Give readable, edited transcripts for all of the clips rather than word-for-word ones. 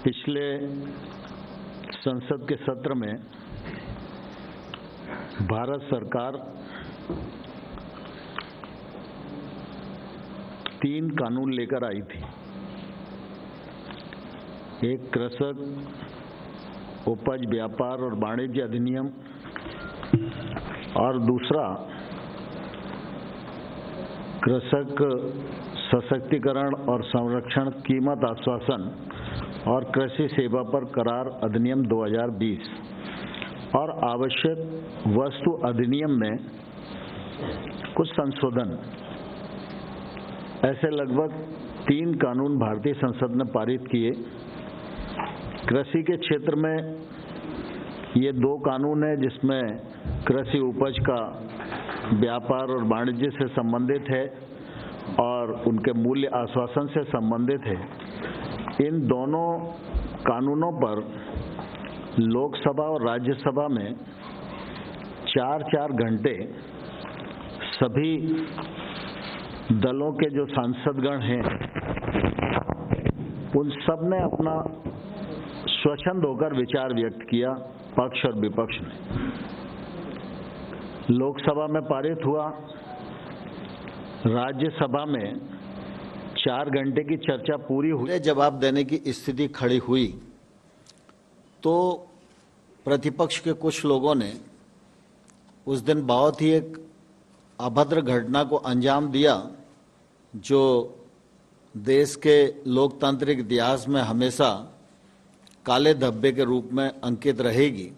पिछले संसद के सत्र में भारत सरकार 3 कानून लेकर आई थी। एक कृषक उपज व्यापार और वाणिज्य अधिनियम और दूसरा कृषक सशक्तिकरण और संरक्षण कीमत आश्वासन और कृषि सेवा पर करार अधिनियम 2020 और आवश्यक वस्तु अधिनियम में कुछ संशोधन, ऐसे लगभग 3 कानून भारतीय संसद ने पारित किए। कृषि के क्षेत्र में ये 2 कानून हैं जिसमें कृषि उपज का व्यापार और वाणिज्य से संबंधित है और उनके मूल्य आश्वासन से संबंधित है। इन दोनों कानूनों पर लोकसभा और राज्यसभा में 4-4 घंटे सभी दलों के जो सांसदगण हैं उन सब ने अपना स्वच्छंद होकर विचार व्यक्त किया, पक्ष और विपक्ष में। लोकसभा में पारित हुआ, राज्यसभा में 4 घंटे की चर्चा पूरी हुई। जवाब देने की स्थिति खड़ी हुई तो प्रतिपक्ष के कुछ लोगों ने उस दिन बहुत ही एक अभद्र घटना को अंजाम दिया जो देश के लोकतांत्रिक इतिहास में हमेशा काले धब्बे के रूप में अंकित रहेगी।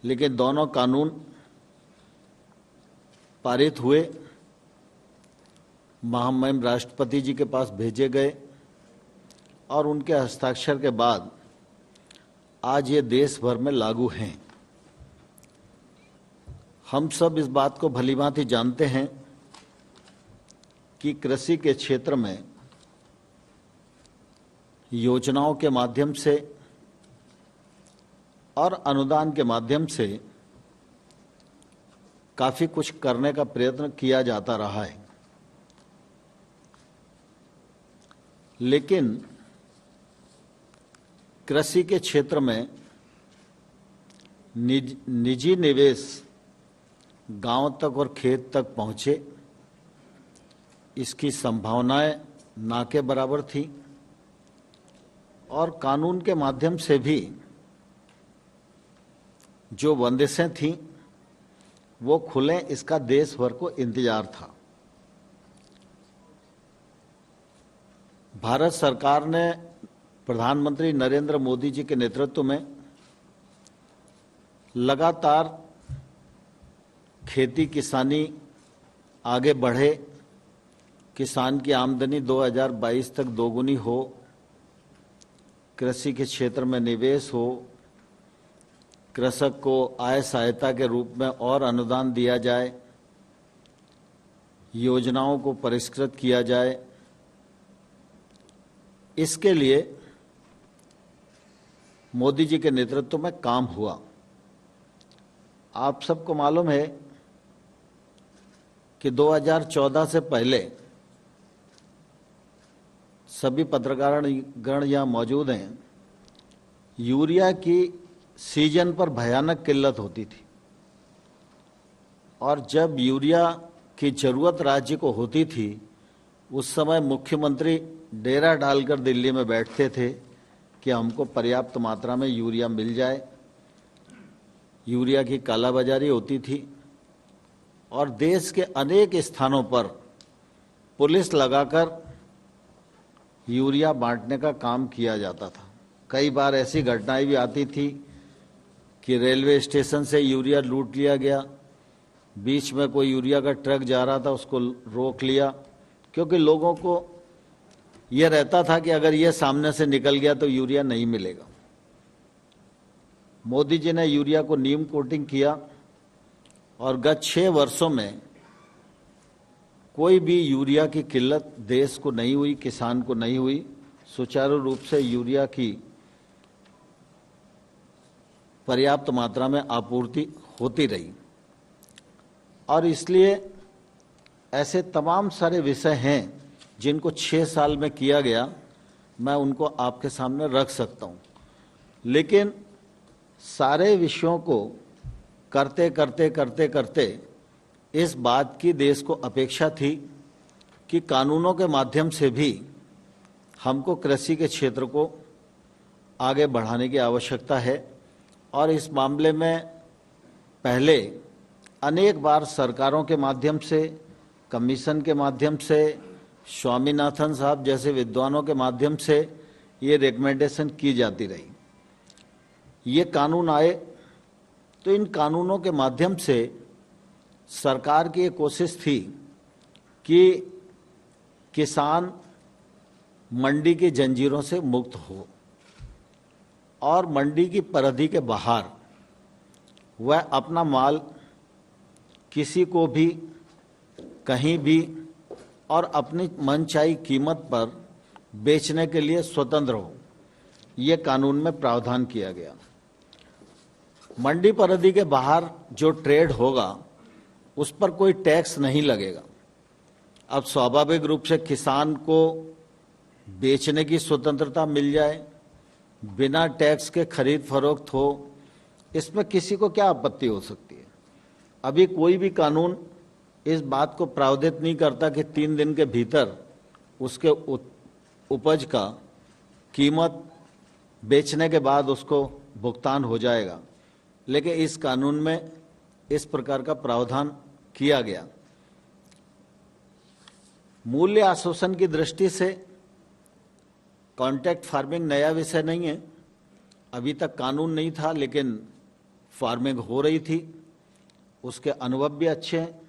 लेकिन दोनों कानून पारित हुए, महामहिम राष्ट्रपति जी के पास भेजे गए और उनके हस्ताक्षर के बाद आज ये देश भर में लागू हैं। हम सब इस बात को भलीभांति जानते हैं कि कृषि के क्षेत्र में योजनाओं के माध्यम से और अनुदान के माध्यम से काफी कुछ करने का प्रयत्न किया जाता रहा है। लेकिन कृषि के क्षेत्र में निजी निवेश गांव तक और खेत तक पहुंचे, इसकी संभावनाएं ना के बराबर थी और कानून के माध्यम से भी जो बंदिशें थीं वो खुलें, इसका देश भर को इंतजार था। भारत सरकार ने प्रधानमंत्री नरेंद्र मोदी जी के नेतृत्व में लगातार खेती किसानी आगे बढ़े, किसान की आमदनी 2022 तक दोगुनी हो, कृषि के क्षेत्र में निवेश हो, कृषक को आय सहायता के रूप में और अनुदान दिया जाए, योजनाओं को परिष्कृत किया जाए। इसके लिए मोदी जी के नेतृत्व में काम हुआ। आप सबको मालूम है कि 2014 से पहले सभी पत्रकारगण यहाँ मौजूद हैं, यूरिया की सीजन पर भयानक किल्लत होती थी और जब यूरिया की जरूरत राज्य को होती थी उस समय मुख्यमंत्री डेरा डालकर दिल्ली में बैठते थे कि हमको पर्याप्त मात्रा में यूरिया मिल जाए। यूरिया की कालाबाजारी होती थी और देश के अनेक स्थानों पर पुलिस लगाकर यूरिया बांटने का काम किया जाता था। कई बार ऐसी घटनाएं भी आती थी कि रेलवे स्टेशन से यूरिया लूट लिया गया, बीच में कोई यूरिया का ट्रक जा रहा था उसको रोक लिया, क्योंकि लोगों को यह रहता था कि अगर ये सामने से निकल गया तो यूरिया नहीं मिलेगा। मोदी जी ने यूरिया को नीम कोटिंग किया और गत 6 वर्षों में कोई भी यूरिया की किल्लत देश को नहीं हुई, किसान को नहीं हुई। सुचारू रूप से यूरिया की पर्याप्त मात्रा में आपूर्ति होती रही और इसलिए ऐसे तमाम सारे विषय हैं जिनको 6 साल में किया गया मैं उनको आपके सामने रख सकता हूं, लेकिन सारे विषयों को करते करते करते करते इस बात की देश को अपेक्षा थी कि कानूनों के माध्यम से भी हमको कृषि के क्षेत्र को आगे बढ़ाने की आवश्यकता है। और इस मामले में पहले अनेक बार सरकारों के माध्यम से, कमीशन के माध्यम से, स्वामीनाथन साहब जैसे विद्वानों के माध्यम से ये रिकमेंडेशन की जाती रही। ये कानून आए तो इन कानूनों के माध्यम से सरकार की ये कोशिश थी कि किसान मंडी की जंजीरों से मुक्त हो और मंडी की परिधि के बाहर वह अपना माल किसी को भी कहीं भी और अपनी मनचाही कीमत पर बेचने के लिए स्वतंत्र हो, ये कानून में प्रावधान किया गया। मंडी परिधि के बाहर जो ट्रेड होगा उस पर कोई टैक्स नहीं लगेगा। अब स्वाभाविक रूप से किसान को बेचने की स्वतंत्रता मिल जाए, बिना टैक्स के खरीद फरोख्त हो, इसमें किसी को क्या आपत्ति हो सकती है। अभी कोई भी कानून इस बात को प्रावधानित नहीं करता कि 3 दिन के भीतर उसके उपज का कीमत बेचने के बाद उसको भुगतान हो जाएगा, लेकिन इस कानून में इस प्रकार का प्रावधान किया गया। मूल्य आश्वासन की दृष्टि से कॉन्ट्रैक्ट फार्मिंग नया विषय नहीं है, अभी तक कानून नहीं था लेकिन फार्मिंग हो रही थी, उसके अनुभव भी अच्छे हैं।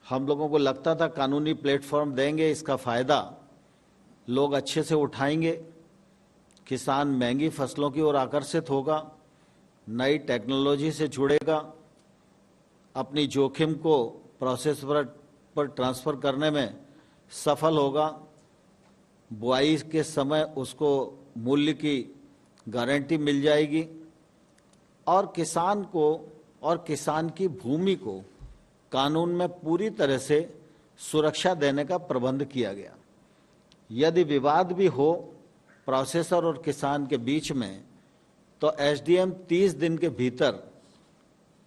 हम लोगों को लगता था कानूनी प्लेटफॉर्म देंगे, इसका फ़ायदा लोग अच्छे से उठाएंगे, किसान महंगी फसलों की ओर आकर्षित होगा, नई टेक्नोलॉजी से जुड़ेगा, अपनी जोखिम को प्रोसेस पर ट्रांसफ़र करने में सफल होगा, बुआई के समय उसको मूल्य की गारंटी मिल जाएगी और किसान को और किसान की भूमि को कानून में पूरी तरह से सुरक्षा देने का प्रबंध किया गया। यदि विवाद भी हो प्रोसेसर और किसान के बीच में तो एसडीएम 30 दिन के भीतर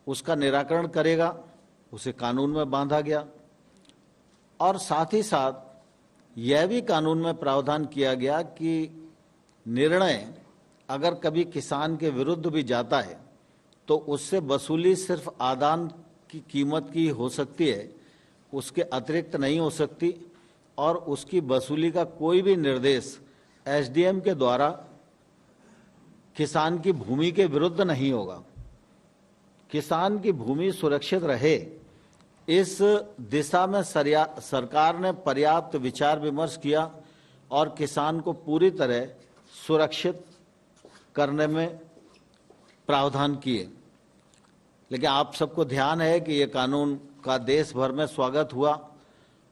उसका निराकरण करेगा, उसे कानून में बांधा गया। और साथ ही साथ यह भी कानून में प्रावधान किया गया कि निर्णय अगर कभी किसान के विरुद्ध भी जाता है तो उससे वसूली सिर्फ आदान की कीमत की हो सकती है, उसके अतिरिक्त नहीं हो सकती, और उसकी वसूली का कोई भी निर्देश एसडीएम के द्वारा किसान की भूमि के विरुद्ध नहीं होगा। किसान की भूमि सुरक्षित रहे, इस दिशा में सरकार ने पर्याप्त विचार विमर्श किया और किसान को पूरी तरह सुरक्षित करने में प्रावधान किए। लेकिन आप सबको ध्यान है कि ये कानून का देश भर में स्वागत हुआ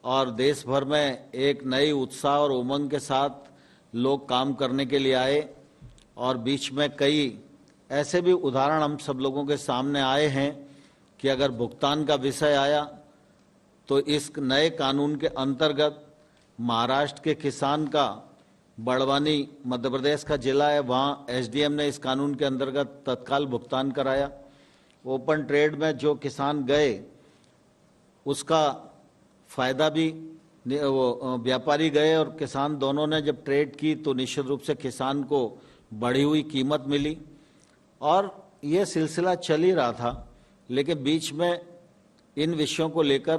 और देश भर में एक नई उत्साह और उमंग के साथ लोग काम करने के लिए आए, और बीच में कई ऐसे भी उदाहरण हम सब लोगों के सामने आए हैं कि अगर भुगतान का विषय आया तो इस नए कानून के अंतर्गत महाराष्ट्र के किसान का, बड़वानी मध्य प्रदेश का जिला है, वहाँ एसडीएम ने इस कानून के अंतर्गत तत्काल भुगतान कराया। ओपन ट्रेड में जो किसान गए उसका फायदा भी, वो व्यापारी गए और किसान दोनों ने जब ट्रेड की तो निश्चित रूप से किसान को बढ़ी हुई कीमत मिली, और ये सिलसिला चल ही रहा था। लेकिन बीच में इन विषयों को लेकर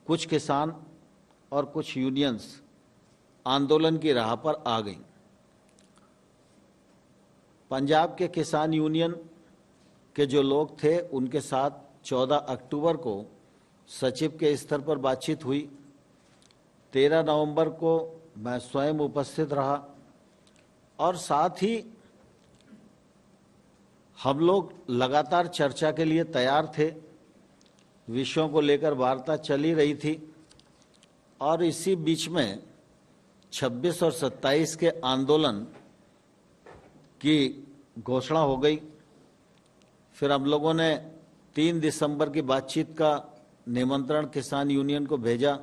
कुछ किसान और कुछ यूनियंस आंदोलन की राह पर आ गई। पंजाब के किसान यूनियन के जो लोग थे उनके साथ 14 अक्टूबर को सचिव के स्तर पर बातचीत हुई। 13 नवंबर को मैं स्वयं उपस्थित रहा और साथ ही हम लोग लगातार चर्चा के लिए तैयार थे। विषयों को लेकर वार्ता चली रही थी और इसी बीच में 26 और 27 के आंदोलन की घोषणा हो गई। फिर हम लोगों ने 3 दिसंबर की बातचीत का निमंत्रण किसान यूनियन को भेजा।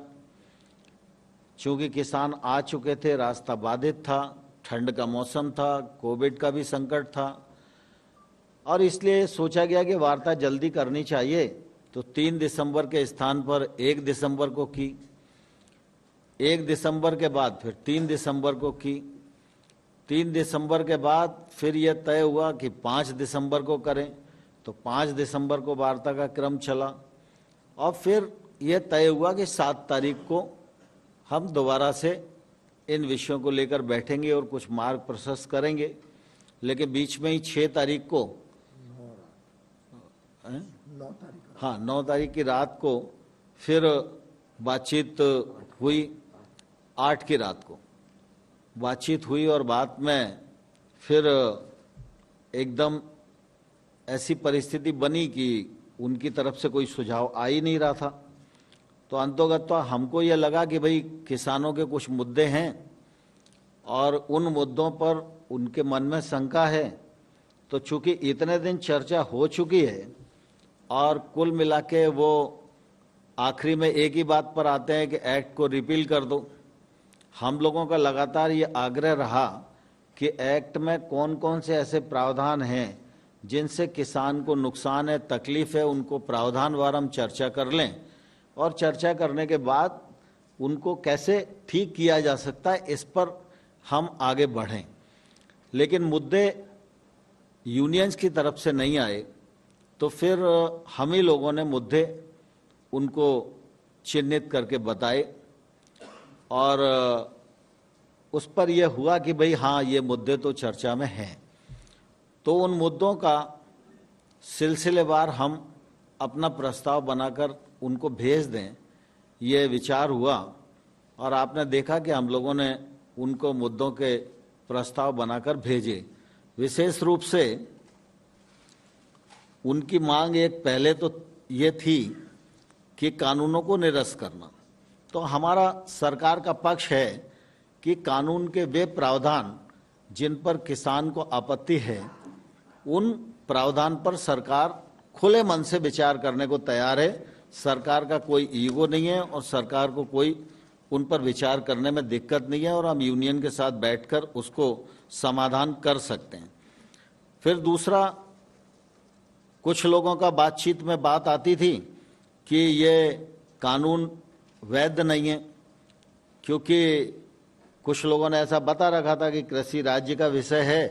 चूंकि किसान आ चुके थे, रास्ता बाधित था, ठंड का मौसम था, कोविड का भी संकट था और इसलिए सोचा गया कि वार्ता जल्दी करनी चाहिए। तो 3 दिसंबर के स्थान पर 1 दिसंबर को की, 1 दिसंबर के बाद फिर 3 दिसंबर को की, 3 दिसंबर के बाद फिर यह तय हुआ कि 5 दिसंबर को करें, तो 5 दिसंबर को वार्ता का क्रम चला और फिर यह तय हुआ कि 7 तारीख को हम दोबारा से इन विषयों को लेकर बैठेंगे और कुछ मार्ग प्रशस्त करेंगे। लेकिन बीच में ही 6 तारीख को 9 तारीख की रात को फिर बातचीत हुई, 8 की रात को बातचीत हुई और बात में फिर एकदम ऐसी परिस्थिति बनी कि उनकी तरफ से कोई सुझाव आ ही नहीं रहा था। तो अंतोगत तो हमको ये लगा कि भाई किसानों के कुछ मुद्दे हैं और उन मुद्दों पर उनके मन में शंका है। तो चूंकि इतने दिन चर्चा हो चुकी है और कुल मिला के वो आखिरी में एक ही बात पर आते हैं कि एक्ट को रिपील कर दो। हम लोगों का लगातार ये आग्रह रहा कि एक्ट में कौन कौन से ऐसे प्रावधान हैं जिनसे किसान को नुकसान है, तकलीफ है, उनको प्रावधानवार हम चर्चा कर लें और चर्चा करने के बाद उनको कैसे ठीक किया जा सकता है इस पर हम आगे बढ़ें। लेकिन मुद्दे यूनियंस की तरफ से नहीं आए तो फिर हम ही लोगों ने मुद्दे उनको चिन्हित करके बताए और उस पर यह हुआ कि भाई हाँ, ये मुद्दे तो चर्चा में हैं। तो उन मुद्दों का सिलसिलेवार हम अपना प्रस्ताव बनाकर उनको भेज दें, ये विचार हुआ और आपने देखा कि हम लोगों ने उनको मुद्दों के प्रस्ताव बनाकर भेजे। विशेष रूप से उनकी मांग एक पहले तो ये थी कि कानूनों को निरस्त करना। तो हमारा सरकार का पक्ष है कि कानून के वे प्रावधान जिन पर किसान को आपत्ति है, उन प्रावधान पर सरकार खुले मन से विचार करने को तैयार है। सरकार का कोई ईगो नहीं है और सरकार को कोई उन पर विचार करने में दिक्कत नहीं है और हम यूनियन के साथ बैठकर उसको समाधान कर सकते हैं। फिर दूसरा, कुछ लोगों का बातचीत में बात आती थी कि ये कानून वैध नहीं है, क्योंकि कुछ लोगों ने ऐसा बता रखा था कि कृषि राज्य का विषय है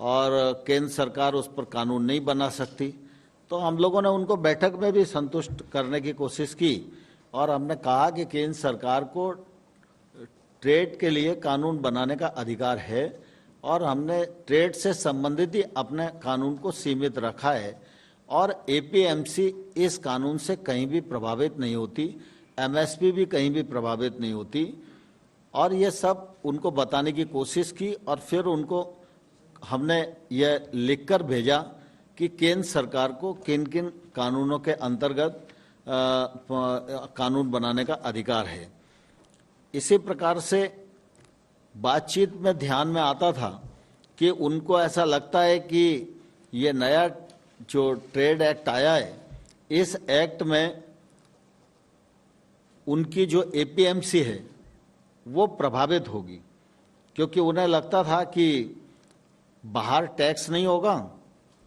और केंद्र सरकार उस पर कानून नहीं बना सकती। तो हम लोगों ने उनको बैठक में भी संतुष्ट करने की कोशिश की और हमने कहा कि केंद्र सरकार को ट्रेड के लिए कानून बनाने का अधिकार है और हमने ट्रेड से संबंधित ही अपने कानून को सीमित रखा है और एपीएमसी इस कानून से कहीं भी प्रभावित नहीं होती, एमएसपी भी कहीं भी प्रभावित नहीं होती। और ये सब उनको बताने की कोशिश की और फिर उनको हमने यह लिखकर भेजा कि केंद्र सरकार को किन किन कानूनों के अंतर्गत कानून बनाने का अधिकार है। इसी प्रकार से बातचीत में ध्यान में आता था कि उनको ऐसा लगता है कि ये नया जो ट्रेड एक्ट आया है, इस एक्ट में उनकी जो एपीएमसी है वो प्रभावित होगी, क्योंकि उन्हें लगता था कि बाहर टैक्स नहीं होगा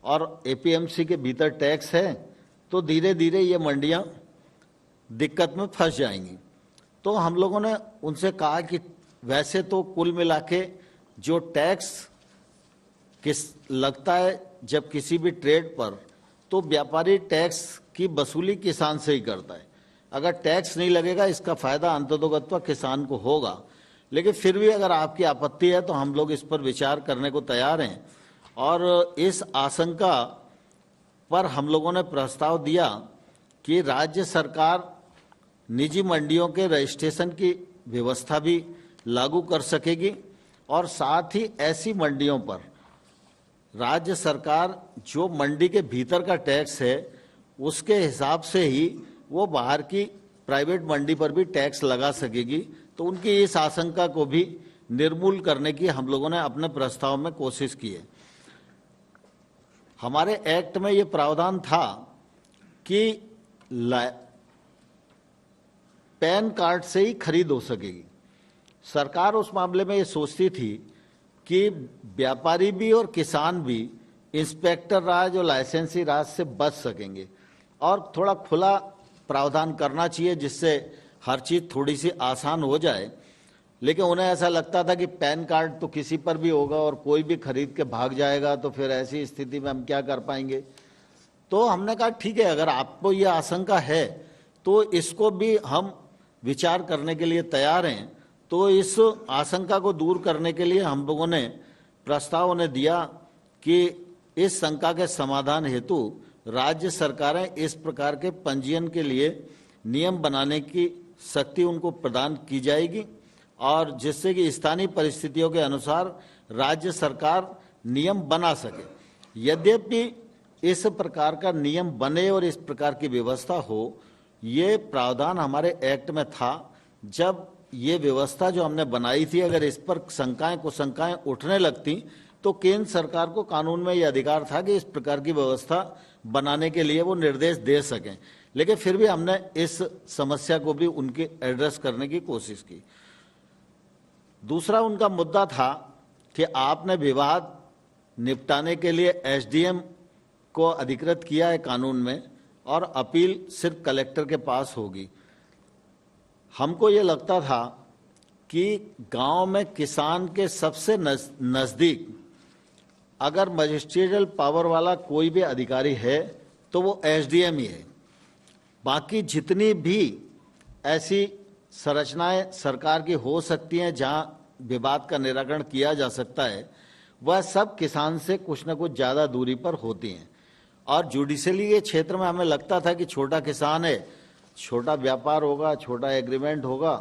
और एपीएमसी के भीतर टैक्स है, तो धीरे धीरे ये मंडियां दिक्कत में फंस जाएंगी। तो हम लोगों ने उनसे कहा कि वैसे तो कुल मिला के जो टैक्स लगता है जब किसी भी ट्रेड पर, तो व्यापारी टैक्स की वसूली किसान से ही करता है। अगर टैक्स नहीं लगेगा इसका फायदा अंततोगत्वा किसान को होगा। लेकिन फिर भी अगर आपकी आपत्ति है तो हम लोग इस पर विचार करने को तैयार हैं और इस आशंका पर हम लोगों ने प्रस्ताव दिया कि राज्य सरकार निजी मंडियों के रजिस्ट्रेशन की व्यवस्था भी लागू कर सकेगी और साथ ही ऐसी मंडियों पर राज्य सरकार जो मंडी के भीतर का टैक्स है उसके हिसाब से ही वो बाहर की प्राइवेट मंडी पर भी टैक्स लगा सकेगी। तो उनकी इस आशंका को भी निर्मूल करने की हम लोगों ने अपने प्रस्ताव में कोशिश की है। हमारे एक्ट में ये प्रावधान था कि पैन कार्ड से ही खरीद हो सकेगी। सरकार उस मामले में ये सोचती थी कि व्यापारी भी और किसान भी इंस्पेक्टर राज और लाइसेंसी राज से बच सकेंगे और थोड़ा खुला प्रावधान करना चाहिए जिससे हर चीज थोड़ी सी आसान हो जाए। लेकिन उन्हें ऐसा लगता था कि पैन कार्ड तो किसी पर भी होगा और कोई भी खरीद के भाग जाएगा, तो फिर ऐसी स्थिति में हम क्या कर पाएंगे। तो हमने कहा ठीक है, अगर आपको ये आशंका है तो इसको भी हम विचार करने के लिए तैयार हैं। तो इस आशंका को दूर करने के लिए हम लोगों ने प्रस्ताव उन्हें दिया कि इस शंका के समाधान हेतु राज्य सरकारें इस प्रकार के पंजीयन के लिए नियम बनाने की शक्ति उनको प्रदान की जाएगी और जिससे कि स्थानीय परिस्थितियों के अनुसार राज्य सरकार नियम बना सके। यद्यपि इस प्रकार का नियम बने और इस प्रकार की व्यवस्था हो, ये प्रावधान हमारे एक्ट में था। जब ये व्यवस्था जो हमने बनाई थी, अगर इस पर शंकाएं कुशंकाएं उठने लगती तो केंद्र सरकार को कानून में ये अधिकार था कि इस प्रकार की व्यवस्था बनाने के लिए वो निर्देश दे सकें। लेकिन फिर भी हमने इस समस्या को भी उनके एड्रेस करने की कोशिश की। दूसरा उनका मुद्दा था कि आपने विवाद निपटाने के लिए एसडीएम को अधिकृत किया है कानून में और अपील सिर्फ कलेक्टर के पास होगी। हमको ये लगता था कि गांव में किसान के सबसे नजदीक अगर मजिस्ट्रियल पावर वाला कोई भी अधिकारी है तो वो एसडीएम ही है। बाकी जितनी भी ऐसी संरचनाएं सरकार की हो सकती हैं जहां विवाद का निराकरण किया जा सकता है, वह सब किसान से कुछ न कुछ ज़्यादा दूरी पर होती हैं। और जुडिशली ये क्षेत्र में हमें लगता था कि छोटा किसान है, छोटा व्यापार होगा, छोटा एग्रीमेंट होगा,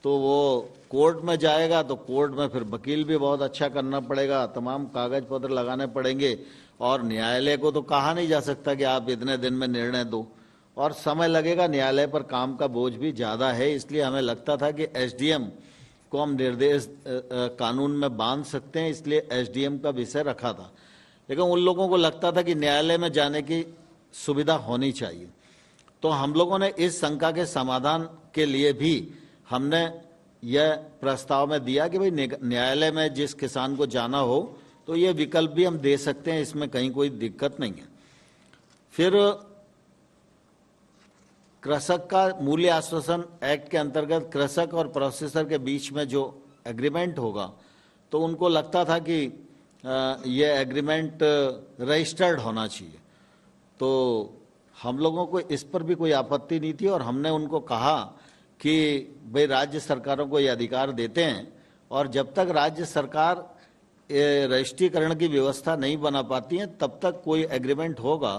तो वो कोर्ट में जाएगा तो कोर्ट में फिर वकील भी बहुत अच्छा करना पड़ेगा, तमाम कागज पत्र लगाने पड़ेंगे और न्यायालय को तो कहा नहीं जा सकता कि आप इतने दिन में निर्णय दो और समय लगेगा। न्यायालय पर काम का बोझ भी ज़्यादा है, इसलिए हमें लगता था कि एसडीएम को हम निर्देश कानून में बांध सकते हैं, इसलिए एसडीएम का विषय रखा था। लेकिन उन लोगों को लगता था कि न्यायालय में जाने की सुविधा होनी चाहिए। तो हम लोगों ने इस शंका के समाधान के लिए भी हमने यह प्रस्ताव में दिया कि भाई न्यायालय में जिस किसान को जाना हो तो ये विकल्प भी हम दे सकते हैं, इसमें कहीं कोई दिक्कत नहीं है। फिर कृषक का मूल्य आश्वासन एक्ट के अंतर्गत कृषक और प्रोसेसर के बीच में जो एग्रीमेंट होगा, तो उनको लगता था कि ये एग्रीमेंट रजिस्टर्ड होना चाहिए। तो हम लोगों को इस पर भी कोई आपत्ति नहीं थी और हमने उनको कहा कि भाई राज्य सरकारों को ये अधिकार देते हैं और जब तक राज्य सरकार रजिस्ट्रीकरण की व्यवस्था नहीं बना पाती है तब तक कोई एग्रीमेंट होगा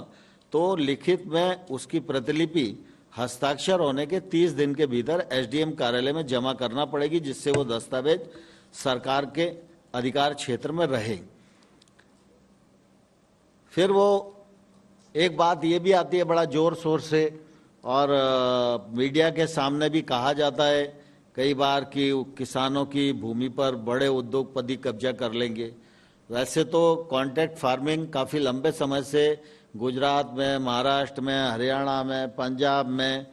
तो लिखित में उसकी प्रतिलिपि हस्ताक्षर होने के 30 दिन के भीतर एसडीएम कार्यालय में जमा करना पड़ेगी, जिससे वो दस्तावेज सरकार के अधिकार क्षेत्र में रहे। फिर वो एक बात ये भी आती है बड़ा जोर शोर से और मीडिया के सामने भी कहा जाता है कई बार कि किसानों की भूमि पर बड़े उद्योगपति कब्जा कर लेंगे। वैसे तो कॉन्ट्रैक्ट फार्मिंग काफ़ी लंबे समय से गुजरात में, महाराष्ट्र में, हरियाणा में, पंजाब में,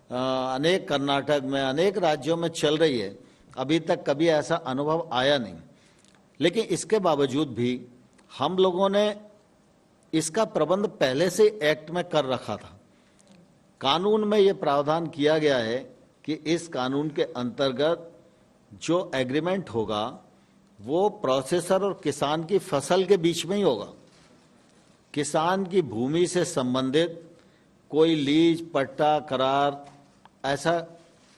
अनेक कर्नाटक में, अनेक राज्यों में चल रही है। अभी तक कभी ऐसा अनुभव आया नहीं। लेकिन इसके बावजूद भी हम लोगों ने इसका प्रबंध पहले से एक्ट में कर रखा था। कानून में ये प्रावधान किया गया है कि इस कानून के अंतर्गत जो एग्रीमेंट होगा वो प्रोसेसर और किसान की फसल के बीच में ही होगा। किसान की भूमि से संबंधित कोई लीज, पट्टा, करार ऐसा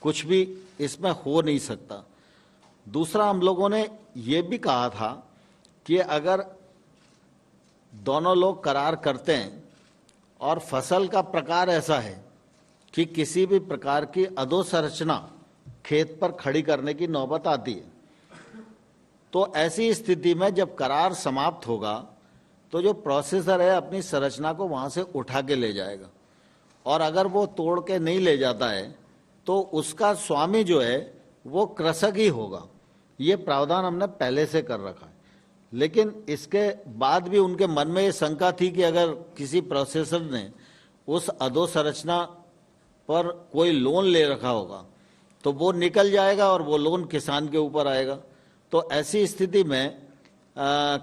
कुछ भी इसमें हो नहीं सकता। दूसरा, हम लोगों ने ये भी कहा था कि अगर दोनों लोग करार करते हैं और फसल का प्रकार ऐसा है कि किसी भी प्रकार की अधोसंरचना खेत पर खड़ी करने की नौबत आती है, तो ऐसी स्थिति में जब करार समाप्त होगा तो जो प्रोसेसर है अपनी संरचना को वहां से उठा के ले जाएगा और अगर वो तोड़ के नहीं ले जाता है तो उसका स्वामी जो है वो कृषक ही होगा। ये प्रावधान हमने पहले से कर रखा है। लेकिन इसके बाद भी उनके मन में ये शंका थी कि अगर किसी प्रोसेसर ने उस अधोसंरचना पर कोई लोन ले रखा होगा तो वो निकल जाएगा और वो लोन किसान के ऊपर आएगा। तो ऐसी स्थिति में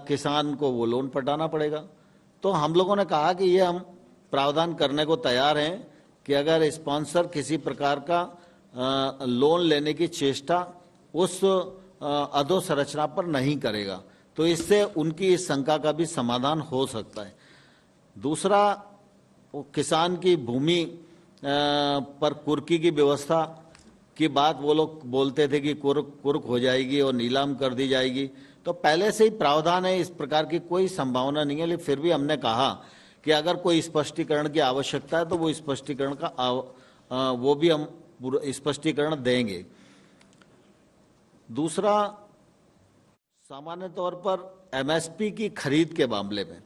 किसान को वो लोन पटाना पड़ेगा। तो हम लोगों ने कहा कि ये हम प्रावधान करने को तैयार हैं कि अगर स्पॉन्सर किसी प्रकार का लोन लेने की चेष्टा उस अधोसंरचना पर नहीं करेगा तो इससे उनकी इस शंका का भी समाधान हो सकता है। दूसरा, किसान की भूमि पर कुर्की की व्यवस्था की बात वो लोग बोलते थे कि कुर्क हो जाएगी और नीलाम कर दी जाएगी। तो पहले से ही प्रावधान है, इस प्रकार की कोई संभावना नहीं है। लेकिन फिर भी हमने कहा कि अगर कोई स्पष्टीकरण की आवश्यकता है तो वो स्पष्टीकरण का वो भी हम स्पष्टीकरण देंगे। दूसरा, सामान्य तौर पर एमएसपी की खरीद के मामले में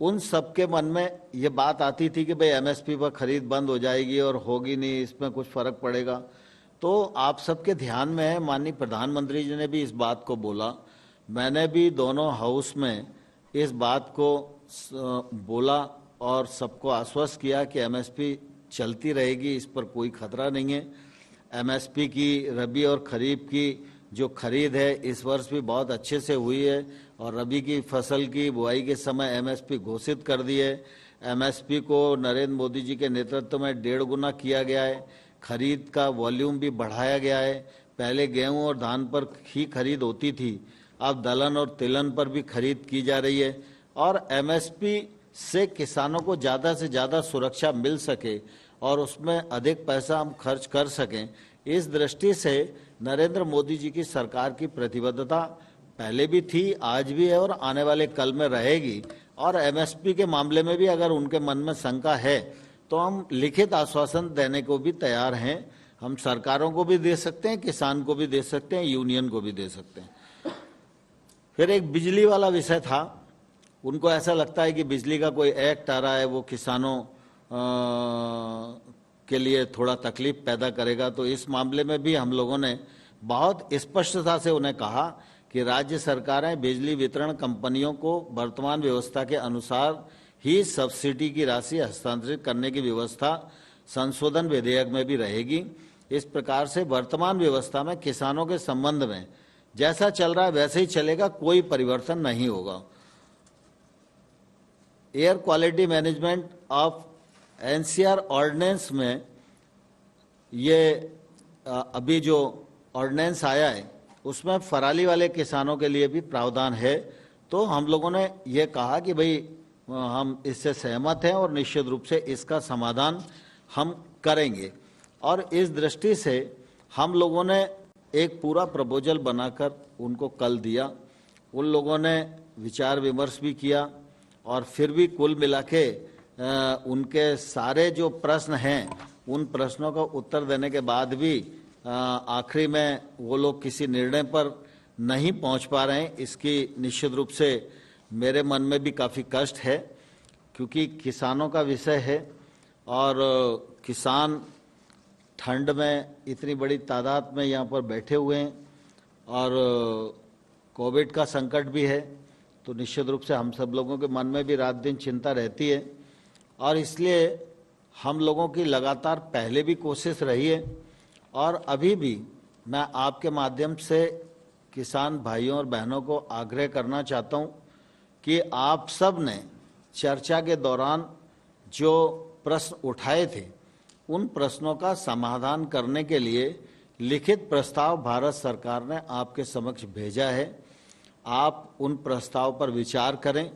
उन सबके मन में ये बात आती थी कि भाई एमएसपी पर खरीद बंद हो जाएगी और होगी नहीं, इसमें कुछ फर्क पड़ेगा। तो आप सबके ध्यान में है, माननीय प्रधानमंत्री जी ने भी इस बात को बोला, मैंने भी दोनों हाउस में इस बात को बोला और सबको आश्वस्त किया कि एमएसपी चलती रहेगी, इस पर कोई खतरा नहीं है। एमएसपी की रबी और खरीफ की जो खरीद है इस वर्ष भी बहुत अच्छे से हुई है और रबी की फसल की बुआई के समय एमएसपी घोषित कर दी है। एमएसपी को नरेंद्र मोदी जी के नेतृत्व में 1.5 गुना किया गया है। खरीद का वॉल्यूम भी बढ़ाया गया है। पहले गेहूं और धान पर ही खरीद होती थी, अब दलहन और तिलहन पर भी खरीद की जा रही है और एमएसपी से किसानों को ज़्यादा से ज़्यादा सुरक्षा मिल सके और उसमें अधिक पैसा हम खर्च कर सकें, इस दृष्टि से नरेंद्र मोदी जी की सरकार की प्रतिबद्धता पहले भी थी, आज भी है और आने वाले कल में रहेगी। और एमएसपी के मामले में भी अगर उनके मन में शंका है तो हम लिखित आश्वासन देने को भी तैयार हैं। हम सरकारों को भी दे सकते हैं, किसान को भी दे सकते हैं, यूनियन को भी दे सकते हैं। फिर एक बिजली वाला विषय था। उनको ऐसा लगता है कि बिजली का कोई एक्ट आ रहा है वो किसानों के लिए थोड़ा तकलीफ पैदा करेगा। तो इस मामले में भी हम लोगों ने बहुत स्पष्टता से उन्हें कहा कि राज्य सरकारें बिजली वितरण कंपनियों को वर्तमान व्यवस्था के अनुसार ही सब्सिडी की राशि हस्तांतरित करने की व्यवस्था संशोधन विधेयक में भी रहेगी। इस प्रकार से वर्तमान व्यवस्था में किसानों के संबंध में जैसा चल रहा है वैसे ही चलेगा, कोई परिवर्तन नहीं होगा। Air quality management of NCR ordinance में ये अभी जो ऑर्डिनेंस आया है उसमें फराली वाले किसानों के लिए भी प्रावधान है। तो हम लोगों ने ये कहा कि भाई हम इससे सहमत हैं और निश्चित रूप से इसका समाधान हम करेंगे। और इस दृष्टि से हम लोगों ने एक पूरा प्रपोजल बनाकर उनको कल दिया। उन लोगों ने विचार विमर्श भी किया और फिर भी कुल मिला के उनके सारे जो प्रश्न हैं उन प्रश्नों का उत्तर देने के बाद भी आखिरी में वो लोग किसी निर्णय पर नहीं पहुंच पा रहे हैं। इसकी निश्चित रूप से मेरे मन में भी काफ़ी कष्ट है, क्योंकि किसानों का विषय है और किसान ठंड में इतनी बड़ी तादाद में यहाँ पर बैठे हुए हैं और कोविड का संकट भी है। तो निश्चित रूप से हम सब लोगों के मन में भी रात दिन चिंता रहती है और इसलिए हम लोगों की लगातार पहले भी कोशिश रही है और अभी भी मैं आपके माध्यम से किसान भाइयों और बहनों को आग्रह करना चाहता हूं कि आप सब ने चर्चा के दौरान जो प्रश्न उठाए थे उन प्रश्नों का समाधान करने के लिए लिखित प्रस्ताव भारत सरकार ने आपके समक्ष भेजा है। आप उन प्रस्ताव पर विचार करें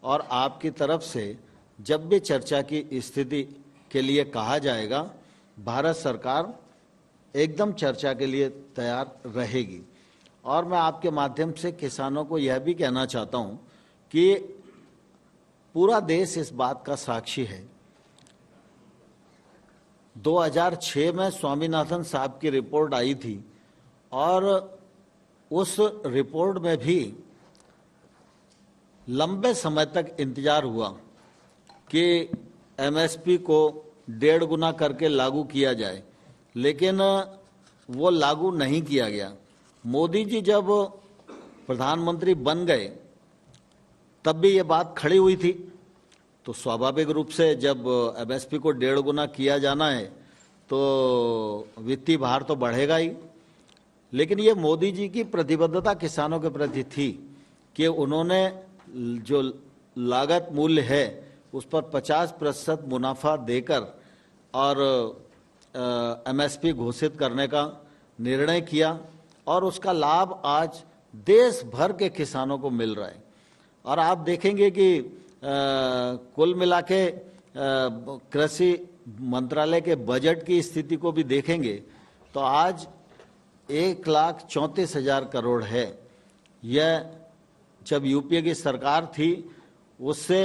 और आपकी तरफ से जब भी चर्चा की स्थिति के लिए कहा जाएगा भारत सरकार एकदम चर्चा के लिए तैयार रहेगी। और मैं आपके माध्यम से किसानों को यह भी कहना चाहता हूं कि पूरा देश इस बात का साक्षी है। 2006 में स्वामीनाथन साहब की रिपोर्ट आई थी और उस रिपोर्ट में भी लंबे समय तक इंतजार हुआ कि एमएसपी को 1.5 गुना करके लागू किया जाए, लेकिन वो लागू नहीं किया गया। मोदी जी जब प्रधानमंत्री बन गए तब भी ये बात खड़ी हुई थी। तो स्वाभाविक रूप से जब एमएसपी को 1.5 गुना किया जाना है तो वित्तीय भार तो बढ़ेगा ही। लेकिन ये मोदी जी की प्रतिबद्धता किसानों के प्रति थी कि उन्होंने जो लागत मूल्य है उस पर 50% मुनाफा देकर और एमएसपी घोषित करने का निर्णय किया और उसका लाभ आज देश भर के किसानों को मिल रहा है। और आप देखेंगे कि कुल मिला के कृषि मंत्रालय के बजट की स्थिति को भी देखेंगे तो आज 1,34,000 करोड़ है। यह जब यूपीए की सरकार थी उससे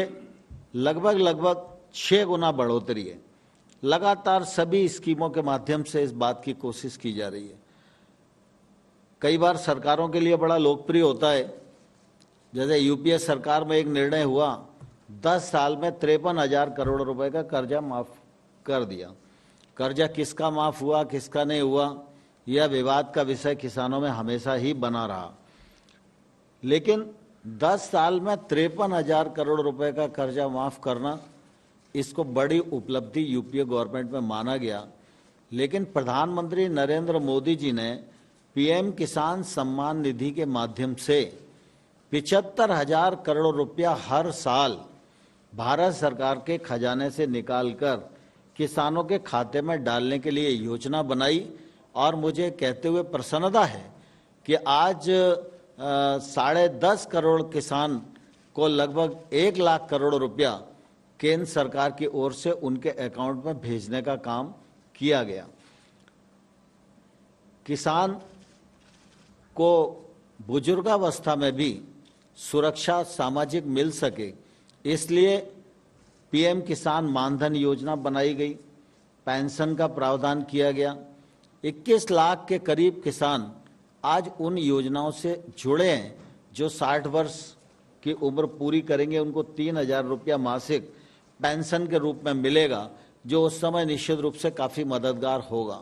लगभग 6 गुना बढ़ोतरी है। लगातार सभी स्कीमों के माध्यम से इस बात की कोशिश की जा रही है। कई बार सरकारों के लिए बड़ा लोकप्रिय होता है, जैसे यूपीए सरकार में एक निर्णय हुआ 10 साल में 53,000 करोड़ रुपए का कर्जा माफ कर दिया। कर्जा किसका माफ हुआ किसका नहीं हुआ यह विवाद का विषय किसानों में हमेशा ही बना रहा, लेकिन 10 साल में 53,000 करोड़ रुपए का कर्जा माफ करना इसको बड़ी उपलब्धि यूपीए गवर्नमेंट में माना गया। लेकिन प्रधानमंत्री नरेंद्र मोदी जी ने पीएम किसान सम्मान निधि के माध्यम से 75,000 करोड़ रुपया हर साल भारत सरकार के खजाने से निकालकर किसानों के खाते में डालने के लिए योजना बनाई। और मुझे कहते हुए प्रसन्नता है कि आज 10.5 करोड़ किसान को लगभग 1 लाख करोड़ रुपया केंद्र सरकार की ओर से उनके अकाउंट में भेजने का काम किया गया। किसान को बुजुर्गावस्था में भी सुरक्षा सामाजिक मिल सके इसलिए पीएम किसान मानधन योजना बनाई गई, पेंशन का प्रावधान किया गया। 21 लाख के करीब किसान आज उन योजनाओं से जुड़े हैं। जो 60 वर्ष की उम्र पूरी करेंगे उनको 3,000 रुपया मासिक पेंशन के रूप में मिलेगा, जो उस समय निश्चित रूप से काफी मददगार होगा।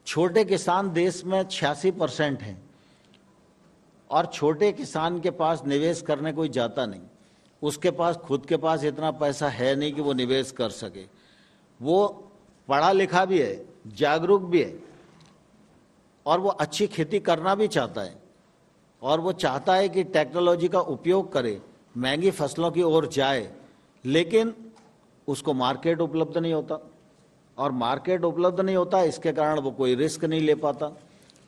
छोटे किसान देश में 86% हैं और छोटे किसान के पास निवेश करने कोई जाता नहीं। उसके पास खुद के पास इतना पैसा है नहीं कि वो निवेश कर सके। वो पढ़ा लिखा भी है, जागरूक भी है और वो अच्छी खेती करना भी चाहता है और वो चाहता है कि टेक्नोलॉजी का उपयोग करे, महंगी फसलों की ओर जाए, लेकिन उसको मार्केट उपलब्ध नहीं होता और मार्केट उपलब्ध नहीं होता इसके कारण वो कोई रिस्क नहीं ले पाता।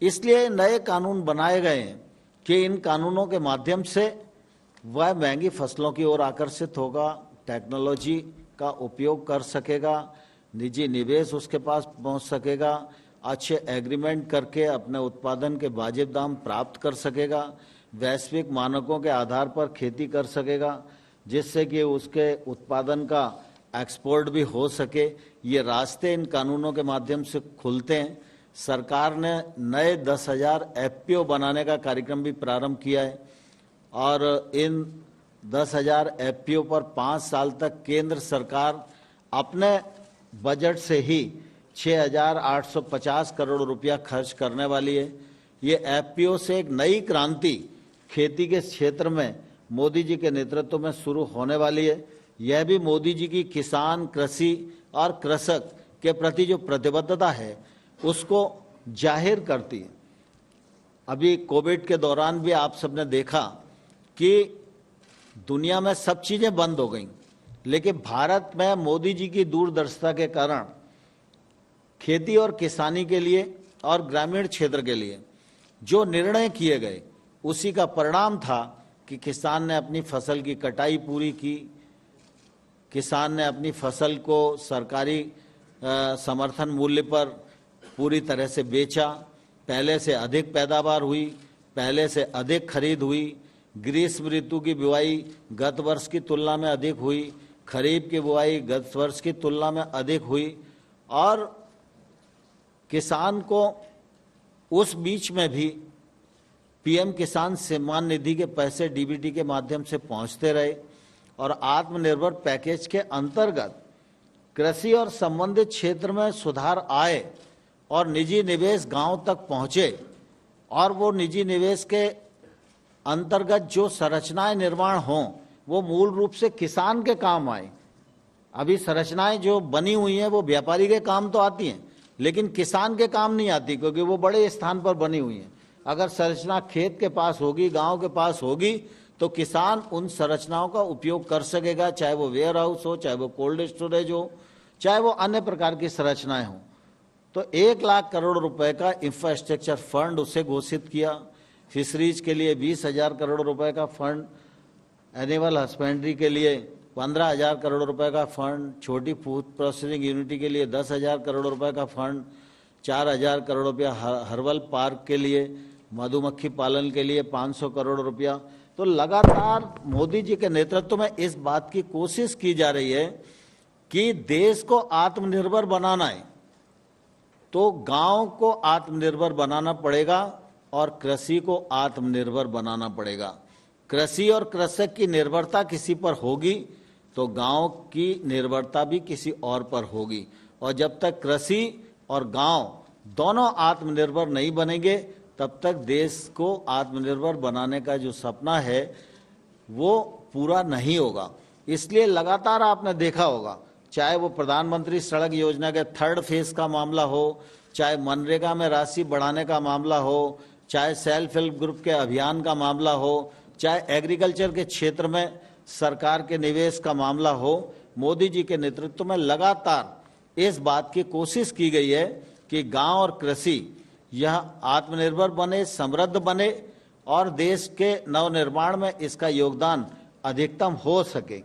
इसलिए नए कानून बनाए गए हैं कि इन कानूनों के माध्यम से वह महंगी फसलों की ओर आकर्षित होगा, टेक्नोलॉजी का उपयोग कर सकेगा, निजी निवेश उसके पास पहुंच सकेगा, अच्छे एग्रीमेंट करके अपने उत्पादन के वाजिब दाम प्राप्त कर सकेगा, वैश्विक मानकों के आधार पर खेती कर सकेगा जिससे कि उसके उत्पादन का एक्सपोर्ट भी हो सके। ये रास्ते इन कानूनों के माध्यम से खुलते हैं। सरकार ने नए 10,000 एफपीओ बनाने का कार्यक्रम भी प्रारंभ किया है और इन 10,000 एफपीओ पर 5 साल तक केंद्र सरकार अपने बजट से ही 6,850 करोड़ रुपया खर्च करने वाली है। ये एफपीओ से एक नई क्रांति खेती के क्षेत्र में मोदी जी के नेतृत्व में शुरू होने वाली है। यह भी मोदी जी की किसान, कृषि और कृषक के प्रति जो प्रतिबद्धता है उसको जाहिर करती है। अभी कोविड के दौरान भी आप सबने देखा कि दुनिया में सब चीजें बंद हो गईं, लेकिन भारत में मोदी जी की दूरदर्शिता के कारण खेती और किसानी के लिए और ग्रामीण क्षेत्र के लिए जो निर्णय किए गए उसी का परिणाम था कि किसान ने अपनी फसल की कटाई पूरी की, किसान ने अपनी फसल को सरकारी समर्थन मूल्य पर पूरी तरह से बेचा, पहले से अधिक पैदावार हुई, पहले से अधिक खरीद हुई, ग्रीष्म ऋतु की बुआई गत वर्ष की तुलना में अधिक हुई, खरीफ की बुआई गत वर्ष की तुलना में अधिक हुई और किसान को उस बीच में भी पीएम किसान सम्मान निधि के पैसे डीबीटी के माध्यम से पहुंचते रहे और आत्मनिर्भर पैकेज के अंतर्गत कृषि और संबंधित क्षेत्र में सुधार आए और निजी निवेश गांव तक पहुंचे और वो निजी निवेश के अंतर्गत जो संरचनाएं निर्माण हों वो मूल रूप से किसान के काम आए। अभी संरचनाएं जो बनी हुई हैं वो व्यापारी के काम तो आती हैं, लेकिन किसान के काम नहीं आती, क्योंकि वो बड़े स्थान पर बनी हुई हैं। अगर संरचना खेत के पास होगी, गांव के पास होगी, तो किसान उन संरचनाओं का उपयोग कर सकेगा, चाहे वो वेयर हाउस हो, चाहे वो कोल्ड स्टोरेज हो, चाहे वो अन्य प्रकार की संरचनाएं हों। तो 1 लाख करोड़ रुपए का इंफ्रास्ट्रक्चर फंड उसे घोषित किया। फिशरीज के लिए 20,000 करोड़ रुपए का फंड, एनिमल हस्बेंड्री के लिए 15,000 करोड़ रुपए का फंड, छोटी फूड प्रोसेसिंग यूनिटी के लिए 10,000 करोड़ रुपए का फंड, 4,000 करोड़ रुपया हर्बल पार्क के लिए, मधुमक्खी पालन के लिए 500 करोड़ रुपया। तो लगातार मोदी जी के नेतृत्व में इस बात की कोशिश की जा रही है कि देश को आत्मनिर्भर बनाना है, तो गांव को आत्मनिर्भर बनाना पड़ेगा और कृषि को आत्मनिर्भर बनाना पड़ेगा। कृषि और कृषक की निर्भरता किसी पर होगी तो गांव की निर्भरता भी किसी और पर होगी, और जब तक कृषि और गांव दोनों आत्मनिर्भर नहीं बनेंगे तब तक देश को आत्मनिर्भर बनाने का जो सपना है वो पूरा नहीं होगा। इसलिए लगातार आपने देखा होगा, चाहे वो प्रधानमंत्री सड़क योजना के 3rd फेज का मामला हो, चाहे मनरेगा में राशि बढ़ाने का मामला हो, चाहे सेल्फ हेल्प ग्रुप के अभियान का मामला हो, चाहे एग्रीकल्चर के क्षेत्र में सरकार के निवेश का मामला हो, मोदी जी के नेतृत्व में लगातार इस बात की कोशिश की गई है कि गांव और कृषि यह आत्मनिर्भर बने, समृद्ध बने और देश के नवनिर्माण में इसका योगदान अधिकतम हो सके।